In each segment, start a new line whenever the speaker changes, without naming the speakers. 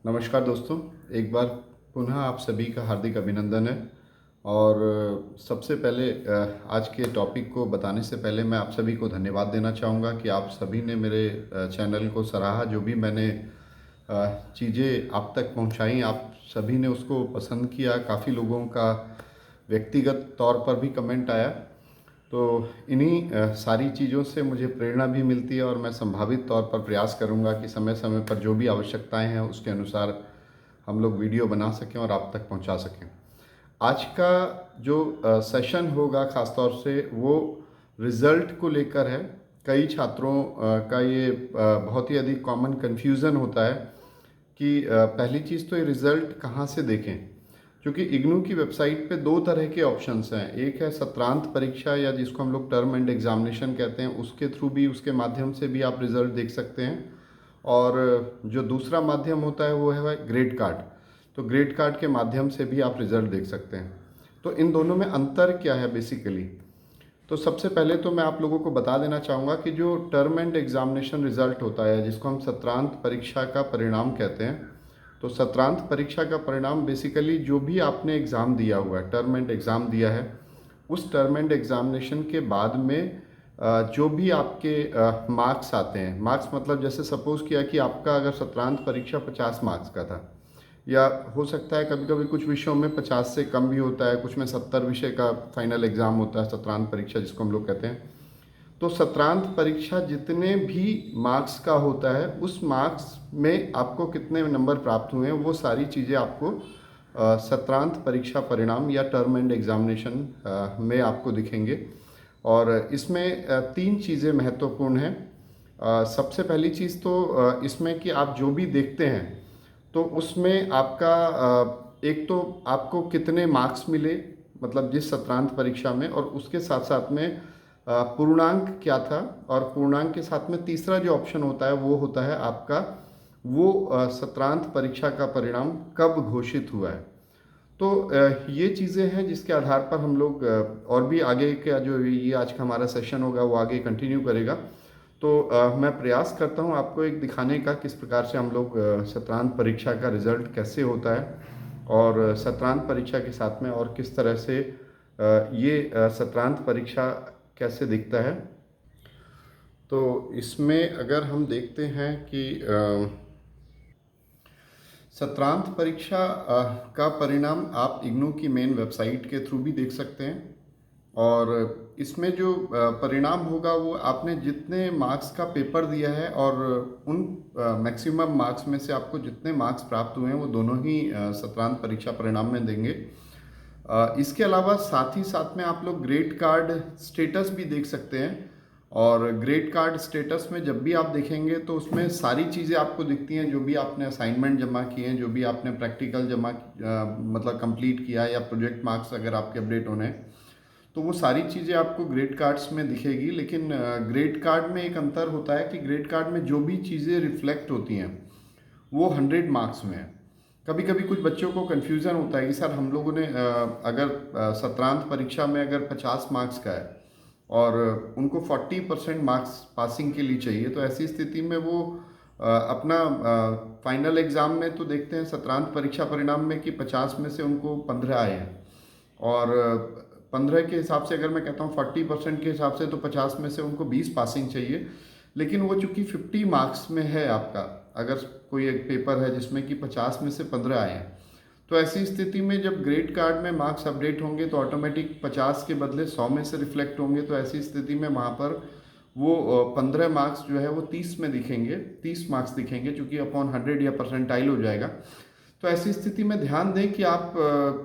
नमस्कार दोस्तों, एक बार पुनः आप सभी का हार्दिक अभिनंदन है। और सबसे पहले आज के टॉपिक को बताने से पहले मैं आप सभी को धन्यवाद देना चाहूँगा कि आप सभी ने मेरे चैनल को सराहा। जो भी मैंने चीज़ें आप तक पहुँचाई, आप सभी ने उसको पसंद किया। काफ़ी लोगों का व्यक्तिगत तौर पर भी कमेंट आया। तो इन्हीं सारी चीज़ों से मुझे प्रेरणा भी मिलती है और मैं संभावित तौर पर प्रयास करूंगा कि समय समय पर जो भी आवश्यकताएं हैं उसके अनुसार हम लोग वीडियो बना सकें और आप तक पहुंचा सकें। आज का जो सेशन होगा ख़ास तौर से वो रिज़ल्ट को लेकर है। कई छात्रों का ये बहुत ही अधिक कॉमन कन्फ्यूज़न होता है कि पहली चीज़ तो ये रिज़ल्ट कहाँ से देखें, क्योंकि इग्नू की वेबसाइट पे दो तरह के ऑप्शंस हैं। एक है सत्रांत परीक्षा या जिसको हम लोग टर्म एंड एग्जामिनेशन कहते हैं, उसके थ्रू भी, उसके माध्यम से भी आप रिज़ल्ट देख सकते हैं। और जो दूसरा माध्यम होता है वो है ग्रेड कार्ड। तो ग्रेड कार्ड के माध्यम से भी आप रिज़ल्ट देख सकते हैं। तो इन दोनों में अंतर क्या है बेसिकली? तो सबसे पहले तो मैं आप लोगों को बता देना चाहूँगा कि जो टर्म एंड एग्जामिनेशन रिज़ल्ट होता है, जिसको हम सत्रांत परीक्षा का परिणाम कहते हैं, तो सत्रांत परीक्षा का परिणाम बेसिकली जो भी आपने एग्ज़ाम दिया हुआ है, टर्म एंड एग्ज़ाम दिया है, उस टर्म एंड एग्जामिनेशन के बाद में जो भी आपके मार्क्स आते हैं। मार्क्स मतलब जैसे सपोज़ किया कि आपका अगर सत्रांत परीक्षा 50 मार्क्स का था, या हो सकता है कभी कभी कुछ विषयों में 50 से कम भी होता है, कुछ में 70 विषय का फाइनल एग्ज़ाम होता है, सत्रांत परीक्षा जिसको हम लोग कहते हैं। तो सत्रांत परीक्षा जितने भी मार्क्स का होता है, उस मार्क्स में आपको कितने नंबर प्राप्त हुए हैं वो सारी चीज़ें आपको सत्रांत परीक्षा परिणाम या टर्म एंड एग्जामिनेशन में आपको दिखेंगे। और इसमें तीन चीज़ें महत्वपूर्ण हैं। सबसे पहली चीज़ तो इसमें कि आप जो भी देखते हैं तो उसमें आपका एक तो आपको कितने मार्क्स मिले, मतलब जिस सत्रांत परीक्षा में, और उसके साथ साथ में पूर्णांक क्या था। और पूर्णांक के साथ में तीसरा जो ऑप्शन होता है वो होता है आपका वो सत्रांत परीक्षा का परिणाम कब घोषित हुआ है। तो ये चीज़ें हैं जिसके आधार पर हम लोग और भी आगे का जो ये आज का हमारा सेशन होगा वो आगे कंटिन्यू करेगा। तो मैं प्रयास करता हूँ आपको एक दिखाने का किस प्रकार से हम लोग सत्रांत परीक्षा का रिजल्ट कैसे होता है, और सत्रांत परीक्षा के साथ में और किस तरह से ये सत्रांत परीक्षा कैसे दिखता है। तो इसमें अगर हम देखते हैं कि सत्रांत परीक्षा का परिणाम आप इग्नू की मेन वेबसाइट के थ्रू भी देख सकते हैं। और इसमें जो परिणाम होगा वो आपने जितने मार्क्स का पेपर दिया है और उन मैक्सिमम मार्क्स में से आपको जितने मार्क्स प्राप्त हुए हैं वो दोनों ही सत्रांत परीक्षा परिणाम में देंगे। इसके अलावा साथ ही साथ में आप लोग ग्रेड कार्ड स्टेटस भी देख सकते हैं। और ग्रेड कार्ड स्टेटस में जब भी आप देखेंगे तो उसमें सारी चीज़ें आपको दिखती हैं, जो भी आपने असाइनमेंट जमा किए हैं, जो भी आपने प्रैक्टिकल जमा मतलब कंप्लीट किया है, या प्रोजेक्ट मार्क्स अगर आपके अपडेट होने हैं तो वो सारी चीज़ें आपको ग्रेड कार्ड्स में दिखेगी। लेकिन ग्रेड कार्ड में एक अंतर होता है कि ग्रेड कार्ड में जो भी चीज़ें रिफ्लेक्ट होती हैं वो 100 मार्क्स में है। कभी कभी कुछ बच्चों को कन्फ्यूज़न होता है कि सर हम लोगों ने अगर सत्रांत परीक्षा में अगर 50 मार्क्स का है और उनको 40% मार्क्स पासिंग के लिए चाहिए, तो ऐसी स्थिति में वो अपना फाइनल एग्ज़ाम में तो देखते हैं सत्रांत परीक्षा परिणाम में कि 50 में से उनको 15 आए हैं। और 15 के हिसाब से अगर मैं कहता हूँ 40% के हिसाब से तो 50 में से उनको 20 पासिंग चाहिए। लेकिन वो चूंकि 50 मार्क्स में है आपका, अगर कोई एक पेपर है जिसमें कि 50 में से 15 आए हैं, तो ऐसी स्थिति में जब ग्रेड कार्ड में मार्क्स अपडेट होंगे तो ऑटोमेटिक 50 के बदले 100 में से रिफ्लेक्ट होंगे। तो ऐसी स्थिति में वहाँ पर वो 15 मार्क्स जो है वो 30 में दिखेंगे, 30 मार्क्स दिखेंगे, चूँकि अपॉन 100 या परसेंटाइल हो जाएगा। तो ऐसी स्थिति में ध्यान दें कि आप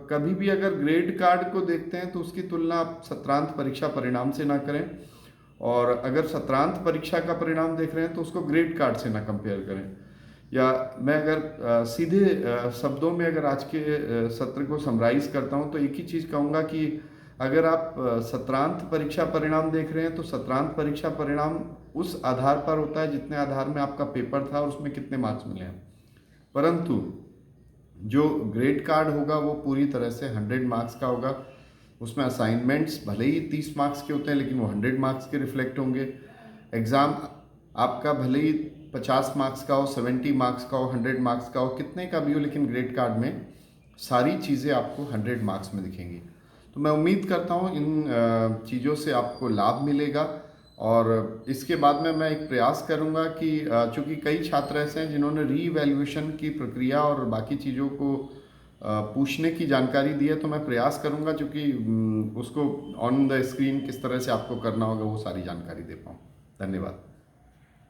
कभी भी अगर ग्रेड कार्ड को देखते हैं तो उसकी तुलना आप सत्रांत परीक्षा परिणाम से ना करें, और अगर सत्रांत परीक्षा का परिणाम देख रहे हैं तो उसको ग्रेड कार्ड से ना कंपेयर करें। या मैं अगर सीधे शब्दों में अगर आज के सत्र को समराइज करता हूं तो एक ही चीज़ कहूँगा कि अगर आप सत्रांत परीक्षा परिणाम देख रहे हैं तो सत्रांत परीक्षा परिणाम उस आधार पर होता है जितने आधार में आपका पेपर था और उसमें कितने मार्क्स मिले हैं। परंतु जो ग्रेड कार्ड होगा वो पूरी तरह से 100 मार्क्स का होगा। उसमें असाइनमेंट्स भले ही 30 मार्क्स के होते हैं लेकिन वो 100 मार्क्स के रिफ्लेक्ट होंगे। एग्ज़ाम आपका भले ही 50 मार्क्स का हो, 70 मार्क्स का हो, 100 मार्क्स का हो, कितने का भी हो, लेकिन ग्रेड कार्ड में सारी चीज़ें आपको 100 मार्क्स में दिखेंगी। तो मैं उम्मीद करता हूँ इन चीज़ों से आपको लाभ मिलेगा। और इसके बाद में मैं एक प्रयास करूँगा कि चूँकि कई छात्र ऐसे हैं जिन्होंने रीवैल्यूएशन की प्रक्रिया और बाकी चीज़ों को पूछने की जानकारी दी है, तो मैं प्रयास करूँगा चूँकि उसको ऑन द स्क्रीन किस तरह से आपको करना होगा वो सारी जानकारी दे पाऊँ। धन्यवाद।